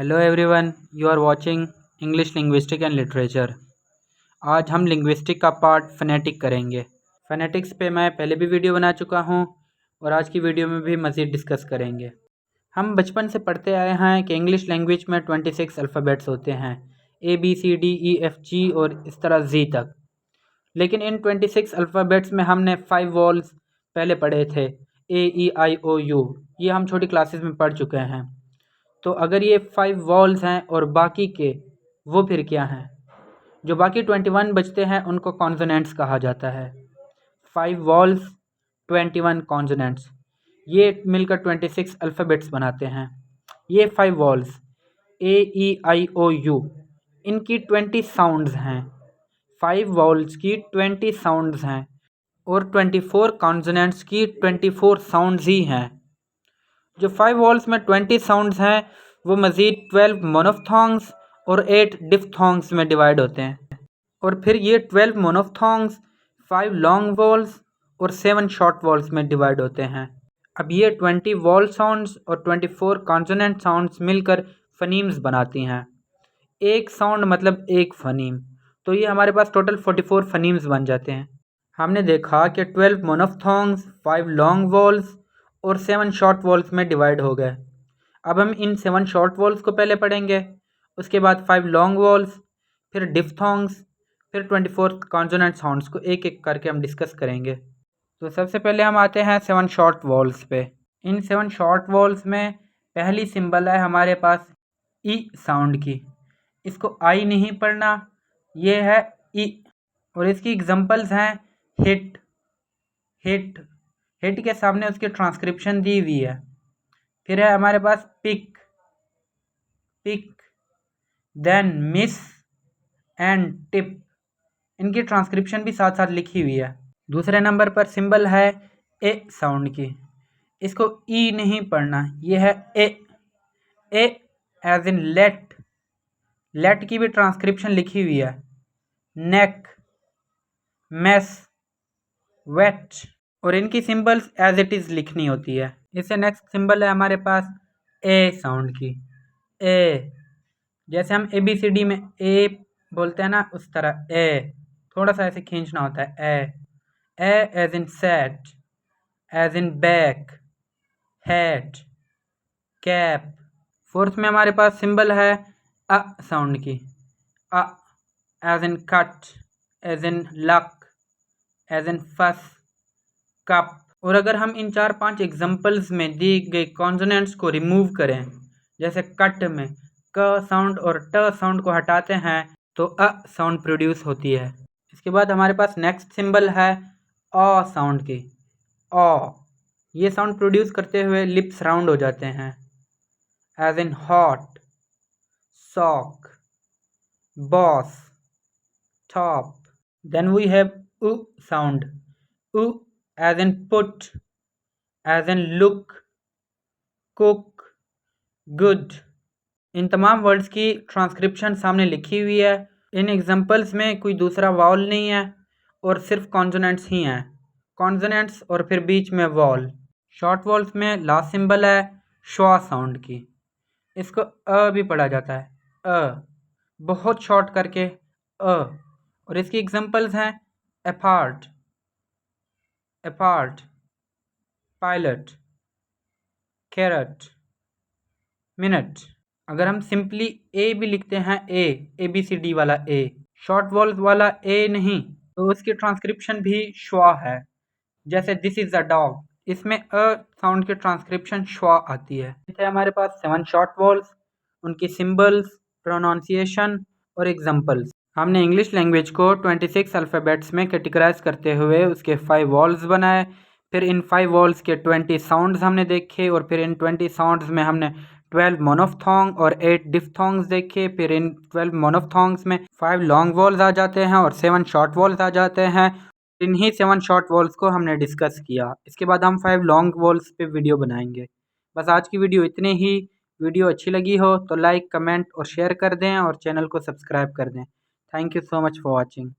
Hello everyone, you are watching English linguistic and literature. आज हम linguistic का part phonetic करेंगे। फ़ोनेटिक्स पे मैं पहले भी वीडियो बना चुका हूँ और आज की वीडियो में भी मज़ीद डिस्कस करेंगे। हम बचपन से पढ़ते आए हैं कि इंग्लिश लैंग्वेज में 26 अल्फ़ाबेट्स होते हैं, ABCDEFG और इस तरह Z तक। लेकिन इन 26 अल्फ़ाबेट्स में हमने 5 वॉल्स पहले पढ़े थे, AEIOU। ये हम छोटी क्लासेस में पढ़ चुके हैं। तो अगर ये 5 वॉल्स हैं और बाकी के वो फिर क्या हैं? जो बाकी 21 बचते हैं उनको कॉन्सोनेंट्स कहा जाता है। 5 वॉल्स 21 कॉन्सोनेंट्स, ये मिलकर 26 अल्फ़ाबेट्स बनाते हैं। ये 5 वॉल्स AEIOU, इनकी 20 साउंड्स हैं। 5 वॉल्स की 20 साउंड्स हैं और 24 कॉन्सोनेंट्स की 24 साउंड्स ही हैं। जो 5 वॉल्स में 20 साउंड्स हैं वो मज़ीद 12 मोनोफ्थोंग्स और 8 डिफ्थोंग्स में डिवाइड होते हैं। और फिर ये 12 मोनोफ्थोंग्स 5 लॉन्ग वॉल्स और 7 शॉर्ट वॉल्स में डिवाइड होते हैं। अब ये 20 वॉल साउंड्स और 24 कॉन्सोनेंट साउंड्स मिलकर फनीम्स बनाती हैं। एक साउंड मतलब एक फनीम, तो ये हमारे पास टोटल 44 फनीम्स बन जाते हैं। हमने देखा कि 12 मोनोफ्थोंग्स 5 लॉन्ग वॉल्स और 7 शॉर्ट वॉल्स में डिवाइड हो गए। अब हम इन 7 शॉर्ट वॉल्स को पहले पढ़ेंगे, उसके बाद 5 लॉन्ग वॉल्स, फिर डिफ्थोंग्स, फिर 24 कॉन्सोनेंट साउंड्स को एक एक करके हम डिस्कस करेंगे। तो सबसे पहले हम आते हैं 7 शॉर्ट वॉल्स पे। इन 7 शॉर्ट वॉल्स में पहली सिंबल है हमारे पास ई साउंड की। इसको आई नहीं पढ़ना, ये है ई। और इसकी एग्जांपल्स हैं हिट, हिट, हिट के सामने उसकी ट्रांसक्रिप्शन दी हुई है। फिर है हमारे पास pick, pick, then miss and tip, इनकी ट्रांसक्रिप्शन भी साथ साथ लिखी हुई है। दूसरे नंबर पर सिंबल है ए साउंड की। इसको ई नहीं पढ़ना, ये है ए, ए एज इन लेट, लेट की भी ट्रांसक्रिप्शन लिखी हुई है। नेक, मेस, वेट, और इनकी सिंबल्स एज इट इज़ लिखनी होती है। इससे नेक्स्ट सिंबल है हमारे पास ए साउंड की। ए, जैसे हम ABCD में ए बोलते हैं ना, उस तरह ए, थोड़ा सा ऐसे खींचना होता है। E as in set, as in back, head, cap. Fourth में हमारे पास सिंबल है अ साउंड की। अ as in cut, as in luck, as in fuss, cup. और अगर हम इन 4-5 एग्जांपल्स में दी गई कॉन्सोनेंट्स को रिमूव करें, जैसे कट में क साउंड और ट साउंड को हटाते हैं तो अ साउंड प्रोड्यूस होती है। इसके बाद हमारे पास नेक्स्ट सिंबल है अ साउंड की। अ, ये साउंड प्रोड्यूस करते हुए लिप्स राउंड हो जाते हैं, as in hot, sock, boss, top. Then we have उ साउंड। उ as in put, as in look, cook, good. इन तमाम वर्ड्स की ट्रांसक्रिप्शन सामने लिखी हुई है। इन एग्जांपल्स में कोई दूसरा वावल नहीं है और सिर्फ कॉन्सोनेंट्स ही हैं। कॉन्सोनेंट्स और फिर बीच में वॉल। शॉर्ट वॉल्स में लास्ट सिंबल है श्वा साउंड की। इसको अ भी पढ़ा जाता है, अ, बहुत शॉर्ट करके अ। और इसकी एग्जांपल्स हैं apart, apart, pilot, carrot, minute. अगर हम सिंपली ए भी लिखते हैं, ABCD वाला ए, शॉर्ट वॉल्स वाला ए नहीं, तो उसकी ट्रांसक्रिप्शन भी श्वा है। जैसे दिस इज अ डॉग, इसमें अ साउंड की ट्रांसक्रिप्शन श्वा आती है। इसे हमारे पास 7 शॉर्ट वॉल्स, उनकी सिंबल्स, प्रोनाउंसिएशन और एग्जांपल्स। हमने इंग्लिश लैंग्वेज को 26 अल्फ़ाबेट्स में कैटेगराइज करते हुए उसके 5 वॉल्स बनाए। फिर इन 5 वॉल्स के 20 साउंड्स हमने देखे और फिर इन 20 साउंड्स में हमने 12 मोनोफ्थोंग और 8 डिफ्थोंग्स देखे। फिर इन 12 मोनोफ्थोंग्स में 5 लॉन्ग वॉल्स आ जाते हैं और 7 शॉर्ट वॉल्स आ जाते हैं। इन्हीं 7 शॉर्ट वॉल्स को हमने डिस्कस किया। इसके बाद हम 5 लॉन्ग वॉल्स पे वीडियो बनाएंगे। बस आज की वीडियो इतनी ही। वीडियो अच्छी लगी हो तो लाइक, कमेंट और शेयर कर दें और चैनल को सब्सक्राइब कर दें। Thank you so much for watching.